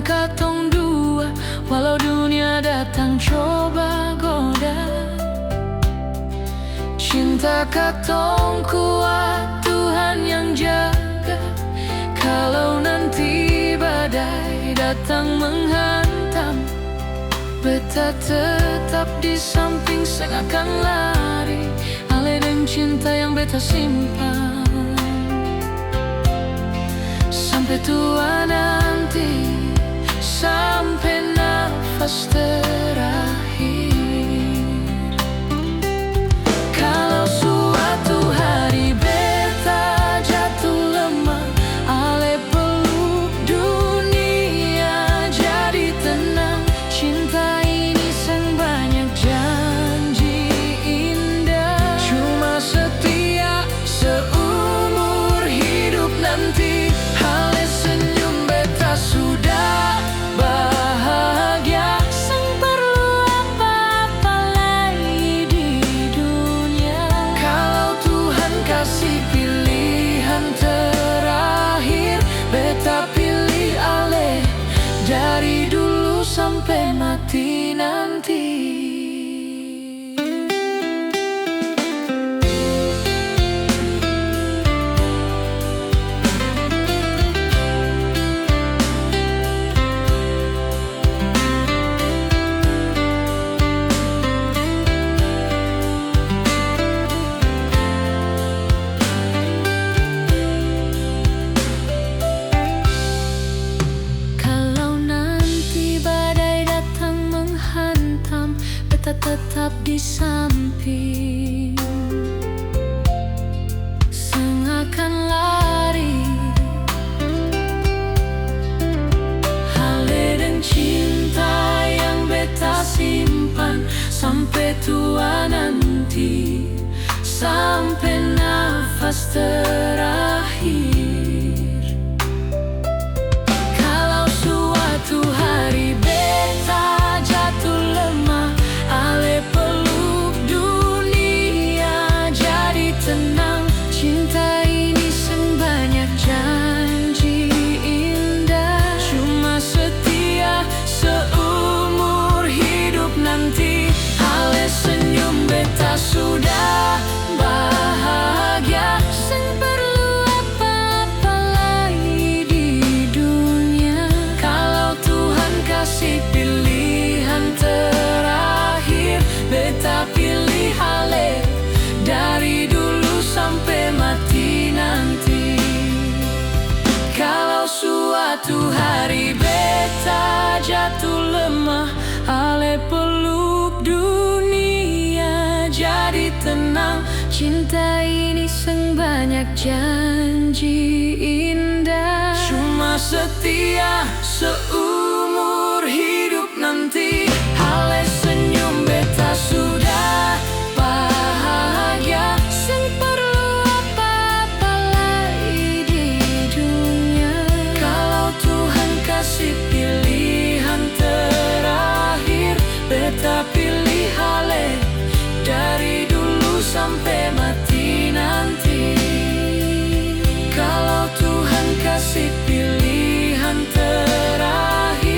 bareng katong dua, walau dunia datang coba goda. Cinta katong kuat, Tuhan yang jaga. Kalau nanti badai datang menghantam, beta tetap di samping, seakan lari ale dan cinta yang beta simpan. Sampai tua nanti, sampai nafas terakhir. Kalau suatu hari beta jatuh lemah, ale peluk dunia jadi tenang. Cinta ini sang banyak janji indah, cuma setia seumur hidup nanti. Ale senyum beta sudah bahagia, sang perlu apa-apa lagi di dunia. Kalau Tuhan kasih pilihan terakhir, beta pilih ale dari dulu sampai mati nanti. Tetap di samping, seakan lari ale dan cinta yang beta simpan. Sampai tua nanti, sampai nafas terakhir. Kalau suatu hari beta jatuh lemah, ale peluk dunia jadi tenang. Cinta ini sang banyak janji indah, cuma setia seumur hidup nanti. Ale senyum beta sudah bahagia, sang perlu apa-apa lagi di dunia. Kalau Tuhan kasih pilihan terakhir, beta pilih ale dari dulu sampai mati nanti. Kalau suatu hari beta jatuh lemah, ale peluk dunia jadi tenang. Cinta ini sang banyak janji indah, cuma setia seumur hidup nanti. Ale senyum beta sudah bahagia, sang perlu apa-apa lagi di dunia. Kalau Tuhan kasih pilihan terakhir, beta pilih ale dari dulu sampai mati nanti. Kalau Tuhan kasih pilihan terakhir,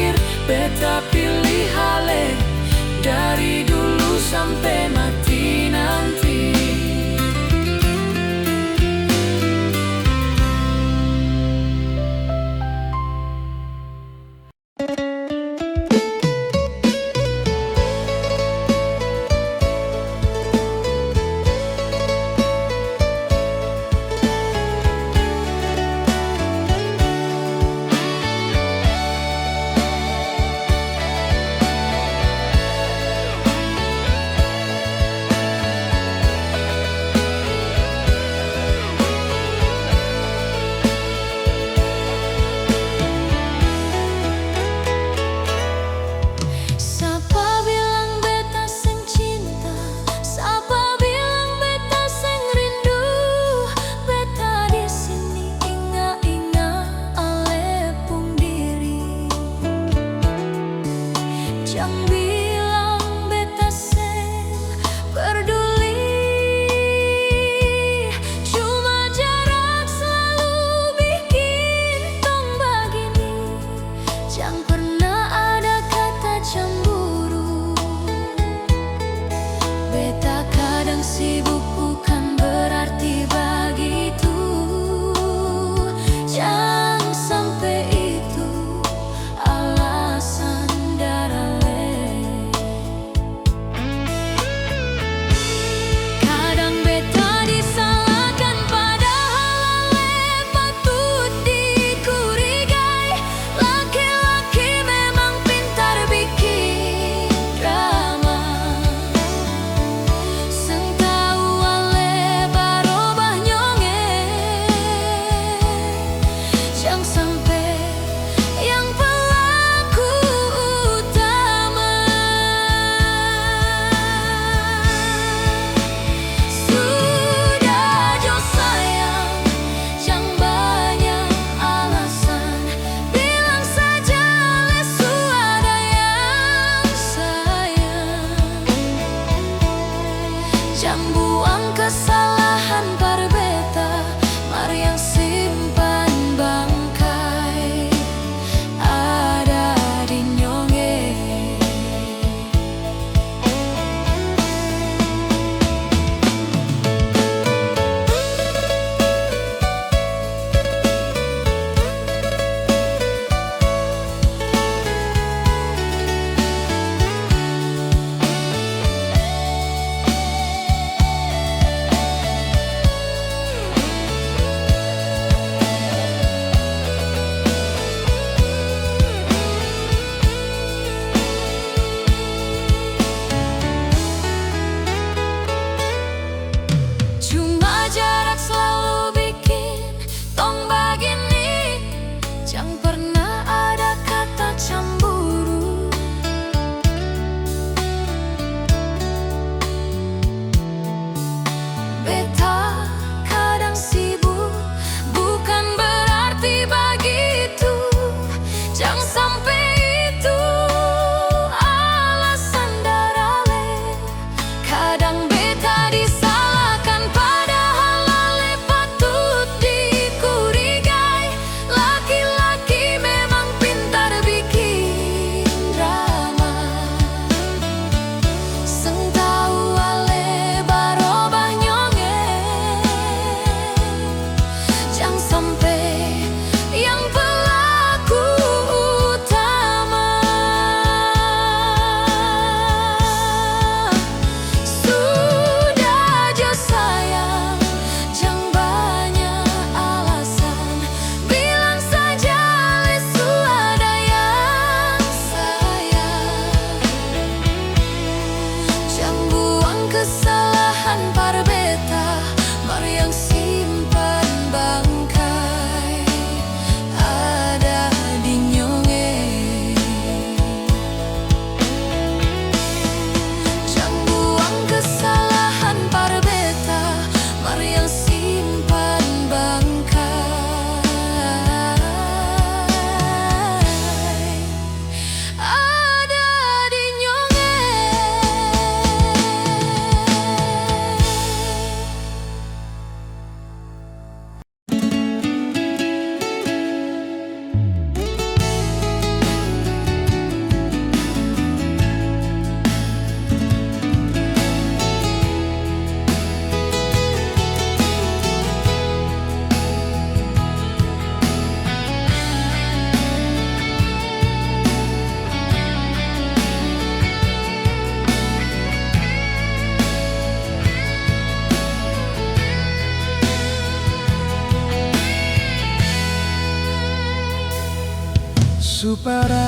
supara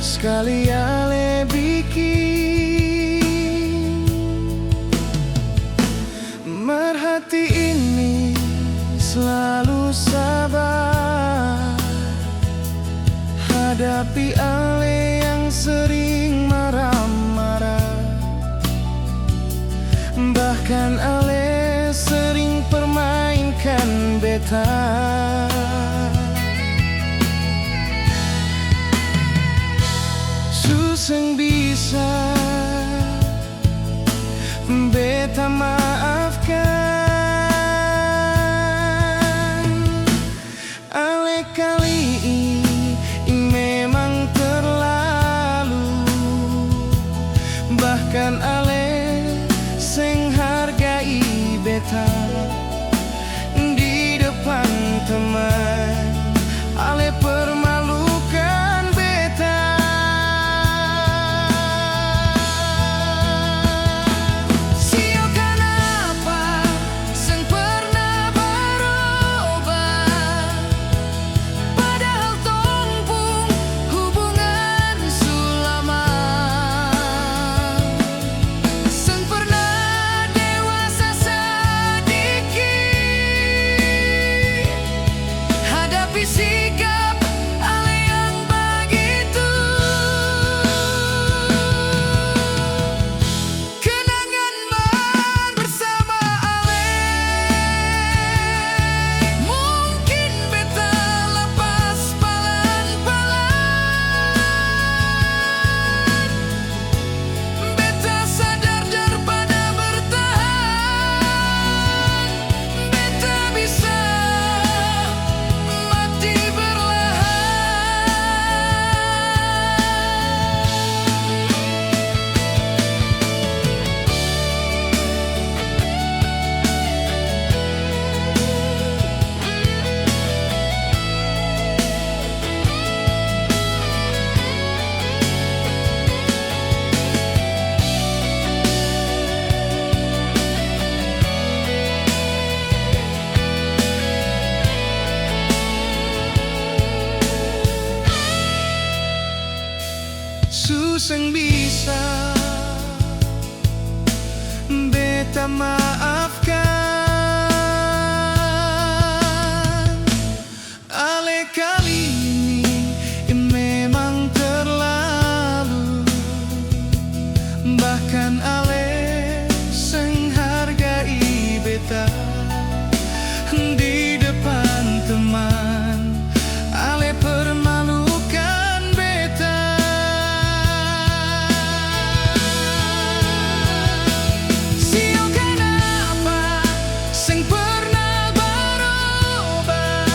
sekali ale bikin merhati ini selalu sabar hadapi ale yang sering marah-marah, bahkan ale sering permainkan beta. Suseng bisa beta maafkan, ale kali ini memang terlalu, bahkan ale seng hargai beta di depan teman, ale permalukan beta. Sio kenapa seng pernah berubah, padahal tong pun hubungan sulama. Seng pernah dewasa sedikit hadapi sikap ale yang begitu. Kenangan man bersama ale mungkin beta lepas palan-palan. Beta sadar daripada bertahan, beta bisa mati suseng bisa beta maafkan, ale kali ini memang terlalu, bahkan ale seng hargai beta di depan teman, ale permalukan beta. Sio kenapa seng pernah berubah,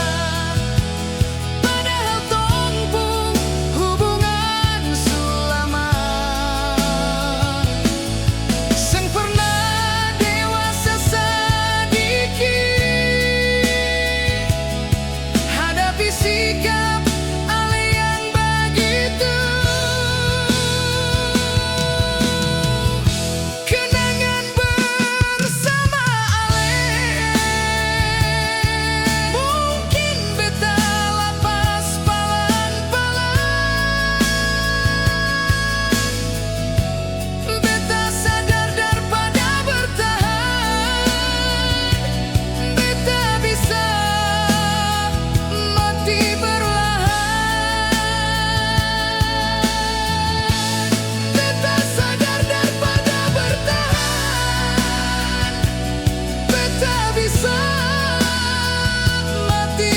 padahal tong pun hubungan sulama. Seng pernah dewasa sedikit hadapi sikap ale yang begitu. Kenangan bersama ale mungkin beta lepas palan-palan. Beta sadar daripada bertahan, beta bisa mati perlahan. Beta sadar daripada bertahan, beta bisa mati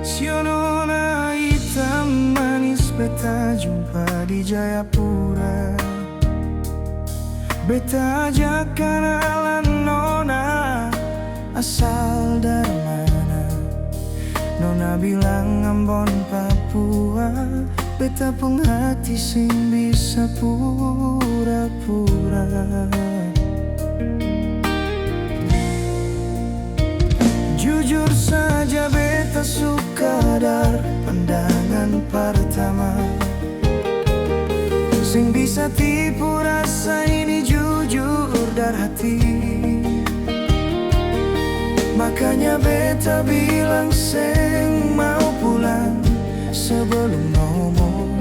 Sio nona hitam manis beta jumpa di Jayapura. Beta ajak kenalan nona asal dari mana? Nona bilang Ambon Papua, beta pun hati sing bisa pura-pura. Jujur saja beta suka dar pandangan pertama, sing bisa tipu rasa ini jujur dari hati. Makanya beta bilang seng mau pulang sebelum nomor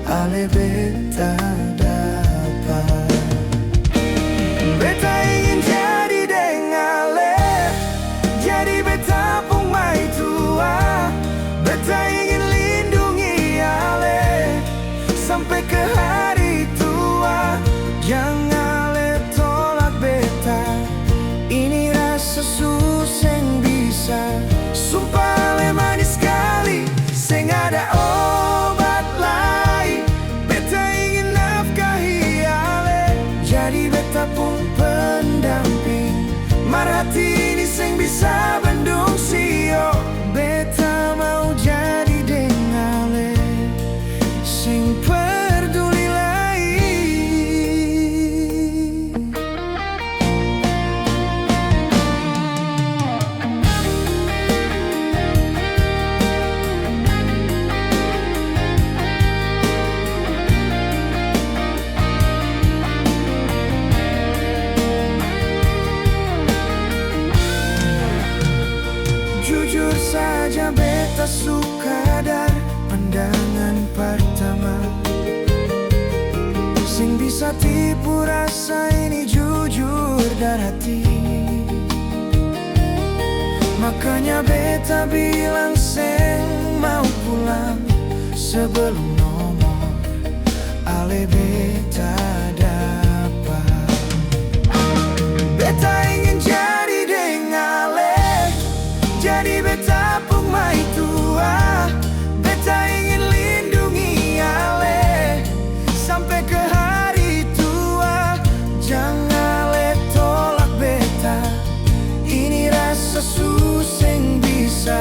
ale beta dapat. Beta ingin jadi dengale, jadi beta pun mai tua. Beta ingin lindungi ale sampai ke hari tua. Jangan ale tolak beta, ini rasa suseng bisa. Sumpah ale manis sekali, seng ada obat lain. Beta ingin nafkahi ale, jadi beta pun pendamping. Marhati ini seng bisa bendung sio. Beta mau jadi dengale, sing peduli lain. Jujur saja beta suka dar pandangan pertama, sing bisa tipu rasa ini jujur dari hati. Makanya beta bilang seng mau pulang sebelum nomor ale beta dapat. Beta ingin jadi dengale, jadi beta pun mai tua. Beta ingin lindungi ale sampai ke hari tua. Jangan ale tolak beta, ini rasa suseng bisa.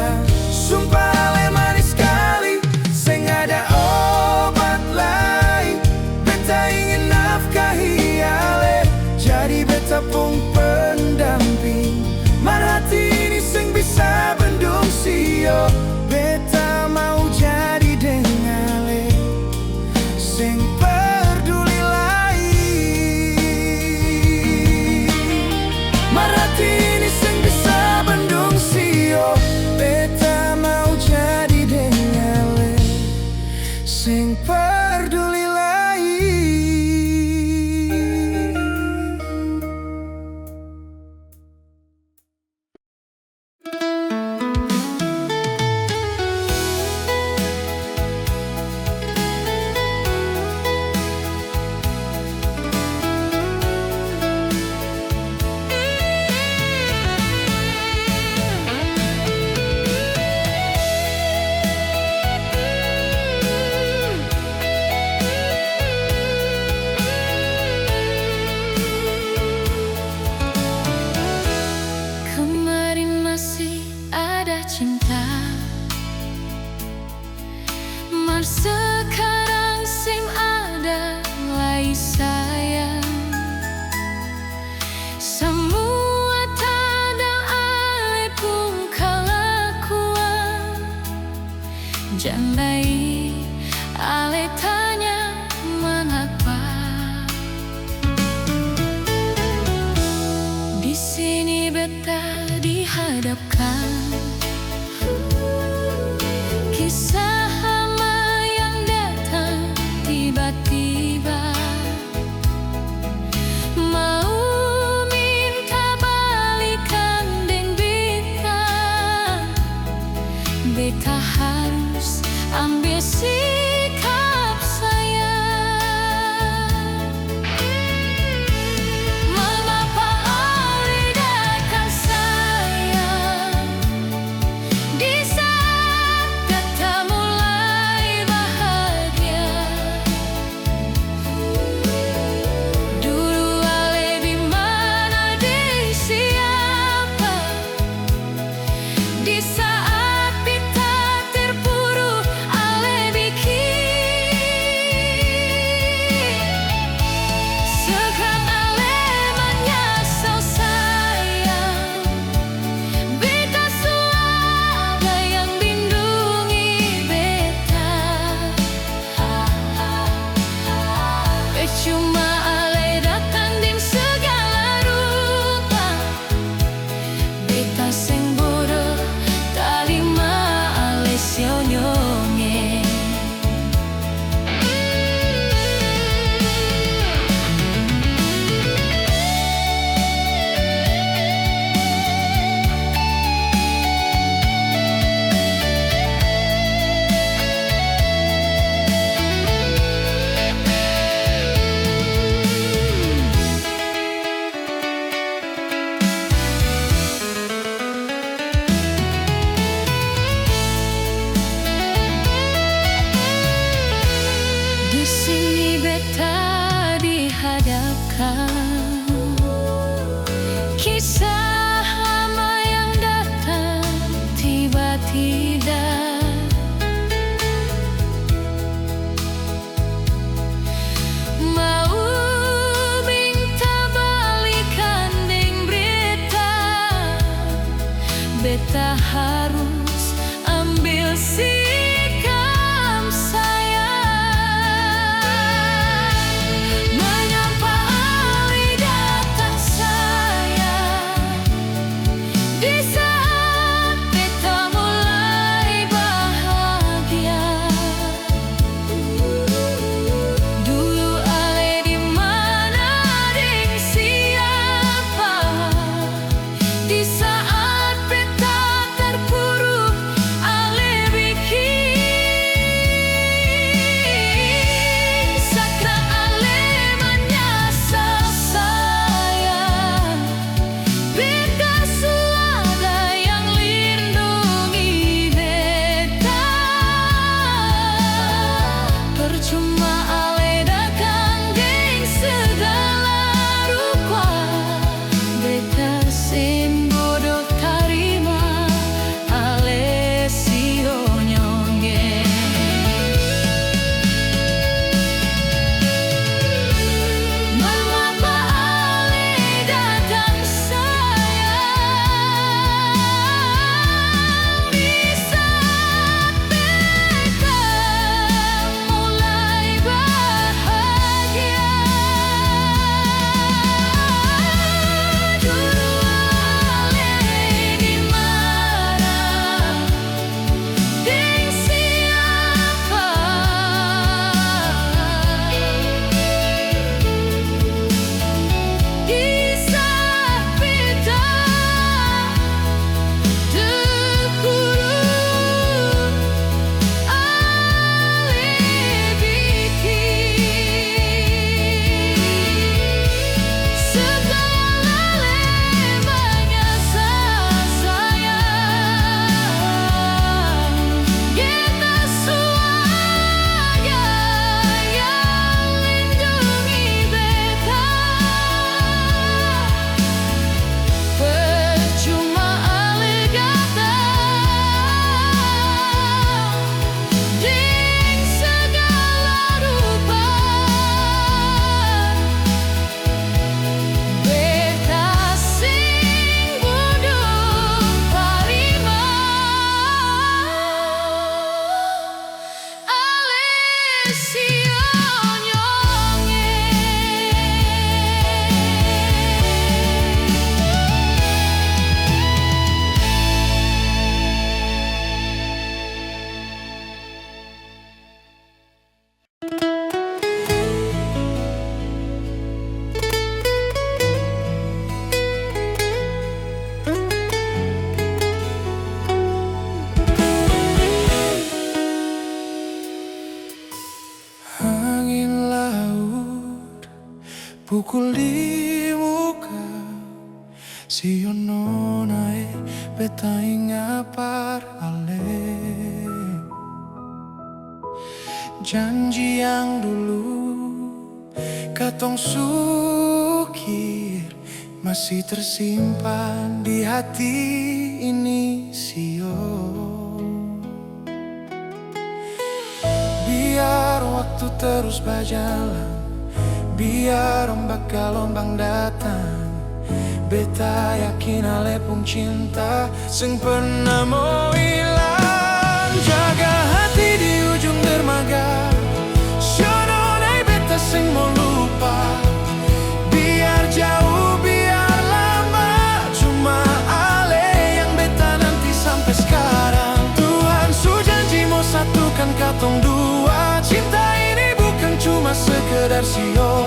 Sumpah ale manis sekali, seng ada obat lain. Beta ingin nafkahi ale, jadi beta pun pendamping. Marhati ini sing bisa bendung sio. Beta mau jadi dengale, sing peduli lain. Marhati ini sing bisa bendung sio. Beta mau jadi dengale, sing peduli lain. Kemarin masih ada cinta, mar sekarang sim ada lagi sayang. Semua tada ale pun kelakuan. Jandai ale tanya mengapa. Di sini beta dihadapkan kisah lama yang datang tiba-tiba. Mau minta balikan deng beta, beta harus ambil Percuma ale datang ding segala rupa, beta sing bodoh tarima ale sionyonge. Di sini beta dihadapkan kisah lama yang datang tiba-tiba. Mau minta balikan ding berita, beta harus ambil sikap saya. Menyapa alih datang saya di saat beta mulai bahagia. Dulu ale di mana ding siapa, di saat beta terpuruk ale bikin sakra ale menyasar saya. Beta suada yang lindungi beta, percuma ale datang ding segala rupa, beta sing bodoh tarima ale sionyonge. Mengapa ale datang sayang di saat beta mulai bahagia. Dulu ale di mana ding siapa, di saat beta terpuruk ale bikin segala ale menyasar saya. Beta suada yang lindungi beta, percuma ale datang ding segala rupa, beta sing bodoh tarima ale sionyonge. Angin laut pukul di muka, siono nae beta ingapar ale. Janji yang dulu katong sukir masih tersimpan di hati ini sio. Biar waktu terus berjalan, biar ombak gelombang datang, beta yakin ale pun cinta sing pernah mau hilang. Jaga hati di ujung dermaga, siono nai beta sing mau lupa. katong dua. Cinta ini bukan cuma sekedar sio,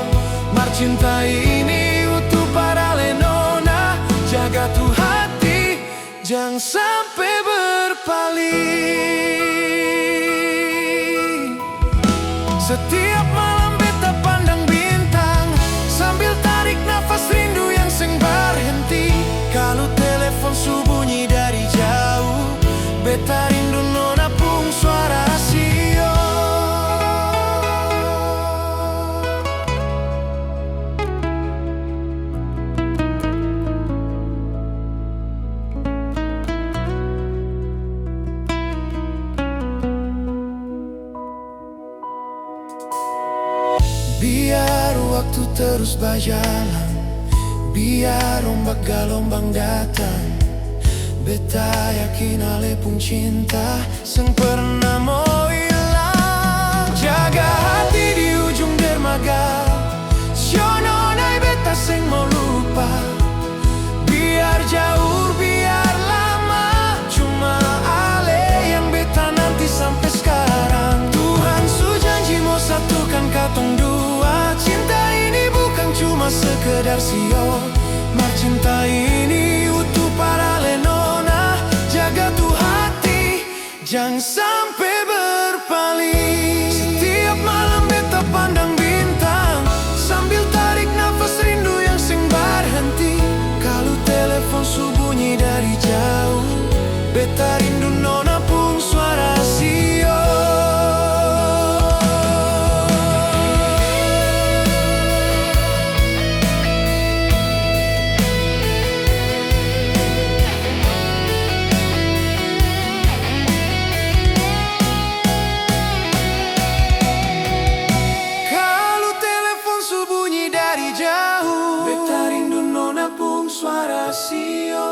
mar cinta ini utuh para lenona. Jaga tuh hati, jangan sampai berpaling. Setiap malam beta pandang bintang, sambil tarik nafas rindu yang seng berhenti. Kalau telepon su bunyi dari jauh, beta rindu nona pung suara sio. Biar waktu terus berjalan, biar ombak gelombang datang, beta yakin ale pun cinta seng pernah mau hilang. Jaga hati di ujung dermaga, siononai beta seng mau lupa. Biar jauh, biar lama, cuma ale yang beta nanti sampai sekarang. Tuhan su janji mau satukan katong dua. Cinta ini bukan cuma sekedar sio, mar cinta ini utuh para lenona. Jaga tuh hati, jangan sampai berpaling. Setiap malam beta pandang bintang, sambil tarik nafas rindu yang seng berhenti. Kalau telepon su bunyi dari jauh, beta rindu nona pung suara sio. Suara sio.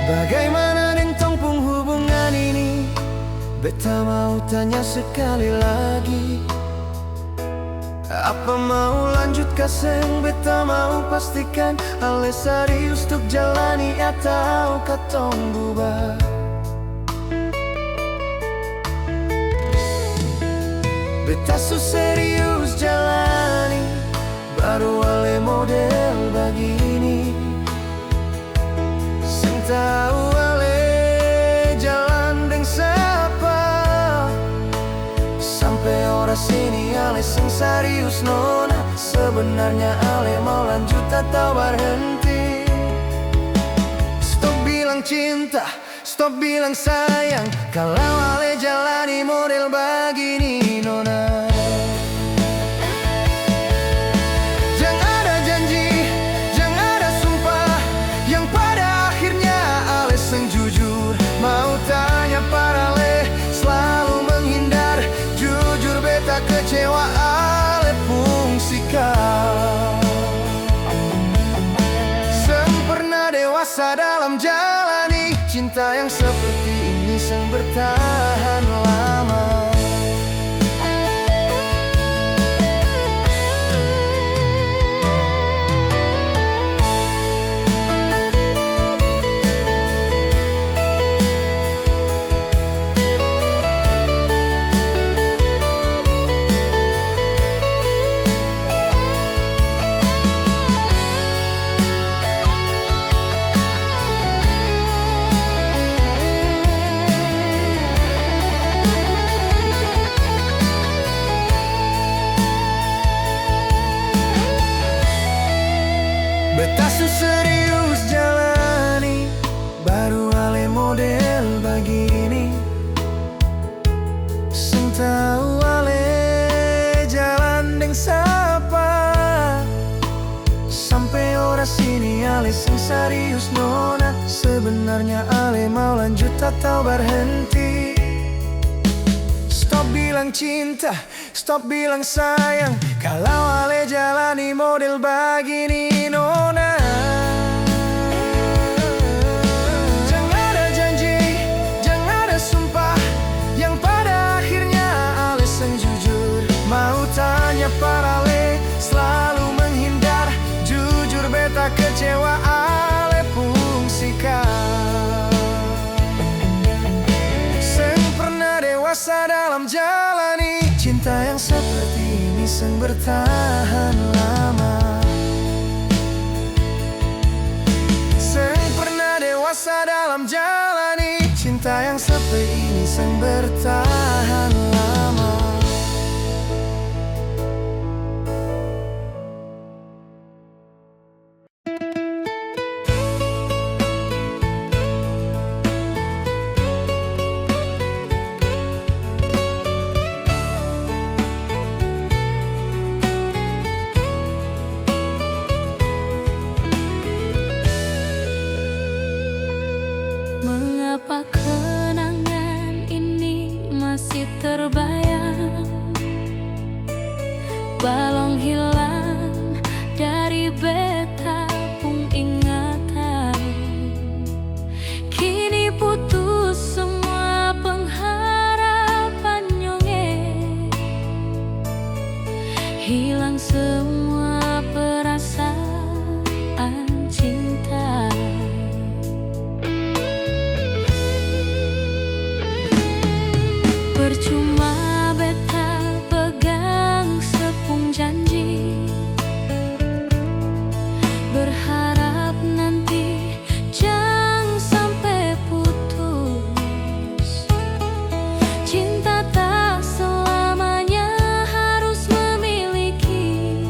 Bagaimana dengan pung hubungan ini? Beta mau tanya sekali lagi, apa mau lanjut kaseng? Beta mau pastikan ale serius untuk jalani atau katong bubar. Beta su serius jalani, baru ale model begini. Tahu ale jalan deng siapa, sampai orang sini ale seng serius nona. Sebenarnya ale mau lanjut atau berhenti. Stop bilang cinta, stop bilang sayang, kalau ale jalani model begini nona. Mau tanya parale, selalu menghindar. Jujur beta kecewa ale pung sikap. Seng pernah dewasa dalam jalani cinta yang seperti ini, seng bertahan lama. Beta su serius jalani, baru ale model begini. Seng tahu ale jalan deng siapa, sampai ora sini ale seng serius nona. Sebenarnya Ale mau lanjut atau berhenti? Stop bilang cinta, stop bilang sayang, kalau Ale jalani model begini nona. Jangan ada janji, jangan ada sumpah, yang pada akhirnya Ale sang jujur. Mau tanya para Ale, selalu menghindar. Jujur beta kecewa Ale fungsikan. Seng pernah dewasa dalam jalani cinta yang seperti ini, seng bertahan lama. Seng pernah dewasa dalam jalani cinta yang seperti ini, seng bertahan lama. Mengapa kenangan ini masih terbayang? Balong hilang dari beta pun ingatan. Kini putus semua pengharapan nyonge, hilang semua perasaan cinta. Percuma beta pegang sepung janji, berharap nanti jangan sampai putus. Cinta tak selamanya harus memiliki,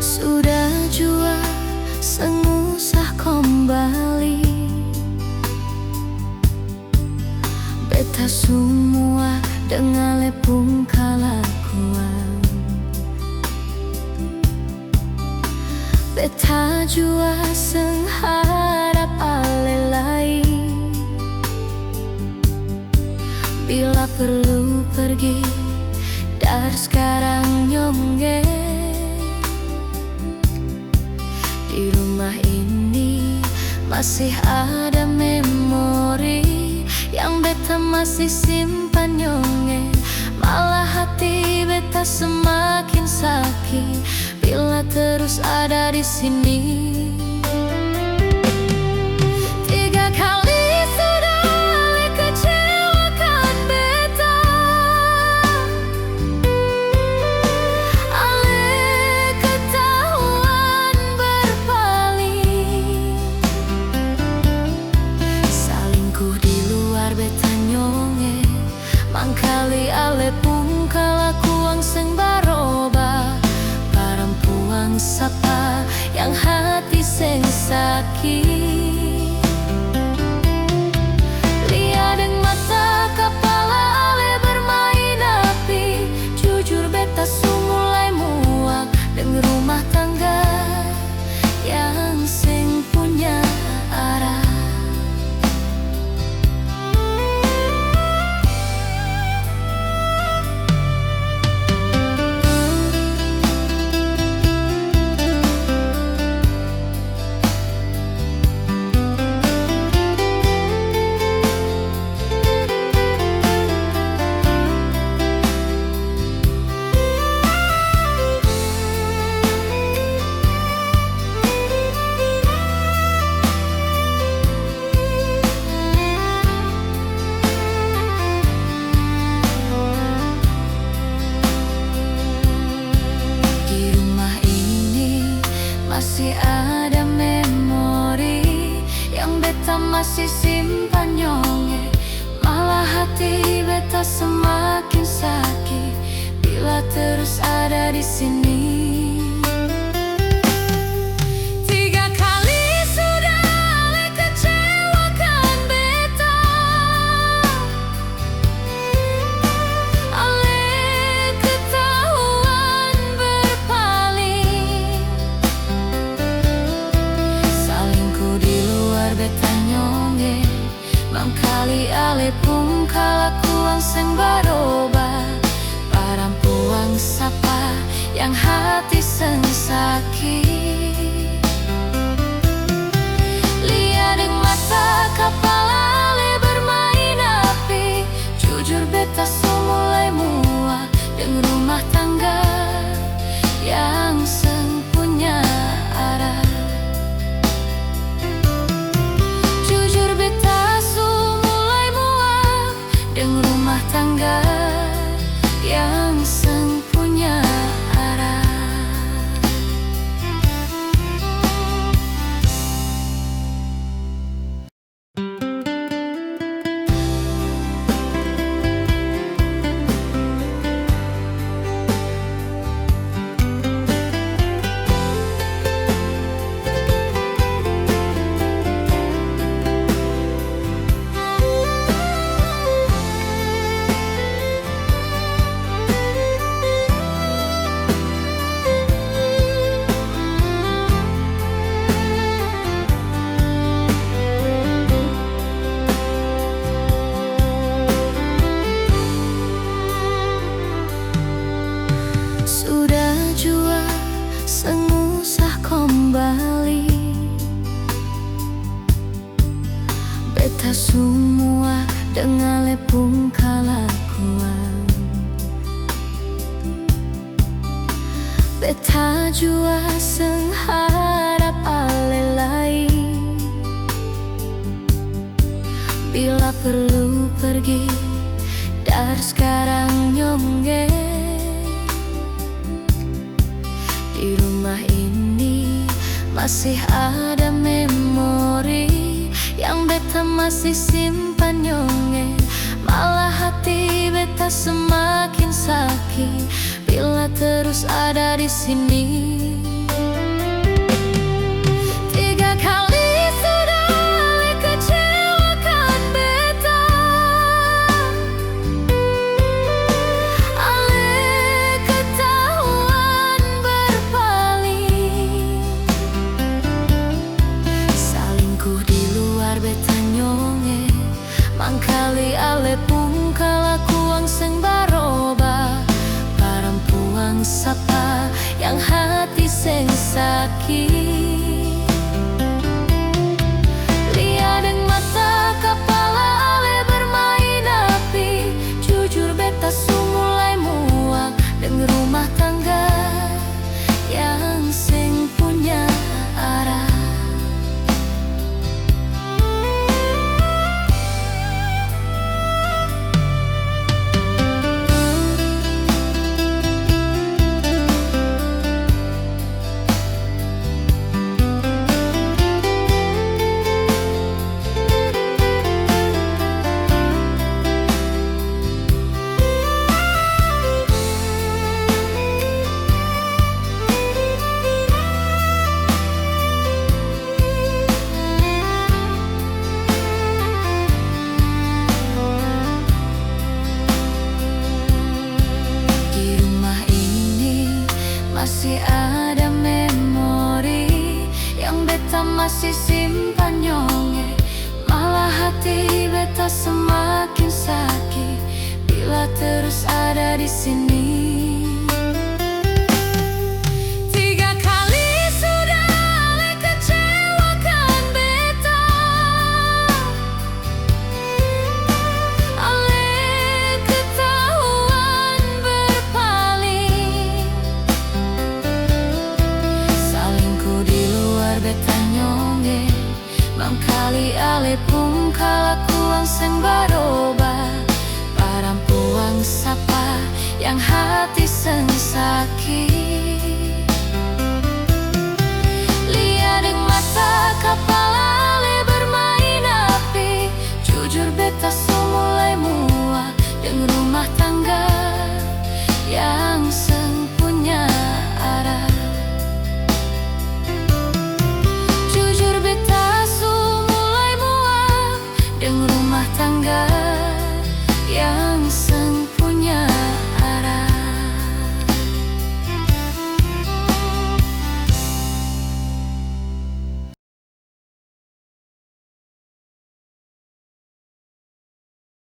Sudah jua sengusah kembali, beta semua dengan lepung kalakuan. Beta jua sengharap alelai, bila perlu pergi dari sekarang nyongge. Di rumah ini masih ada memori yang beta masih simpan nyonge. Malah hati beta semakin sakit bila terus ada di sini. Tiga kali sudah Ale kecewakan beta, Ale ketahuan berpaling, salingkuh di luar beta nyonge. Mangkali Ale pun kalakuang seng baroba, parampuang sapa yang hati seng sakit. Lihat deng mata kepala Ale bermain api, jujur beta su mulai muak deng rumah tangga yang seng punya arah. Masih ada memori yang beta masih simpan nyonge. Malah hati beta semakin sakit bila terus ada di sini. Tiga kali sudah Ale kecewakan beta, Ale ketahuan berpaling, salingkuh di luar beta nyonge. Mangkali Ale pun kalakuang seng baroba, parampuang sapa yang hati seng sakit. Lihat deng mata kepala Ale bermain api, jujur beta su mulai muak deng rumah tangga yang seng punya arah. Jujur beta su mulai muak deng rumah tangga yang seng punya arah. Sudah jua sengusah kembali, beta semua dengan lepung kalakuan. Beta jua sengharap alelai, bila perlu pergi dari sekarang nyongge. Di rumah ini masih ada memori yang beta masih simpan nyonge. Malah hati beta semakin sakit bila terus ada di sini. sing sakit. Lihat mata kepala ale bermain api, jujur beta mulai muak dengan rumah tangga yang sing punya arah. Masih ada memori yang beta masih simpan nyonge. Malah hati beta semakin sakit bila terus ada di sini. Tiga kali sudah ale kecewakan beta, ale ketahuan berpaling. Beta nyonge, mangkali ale pun kalakuan seng baroba. Parampuang sapa yang hati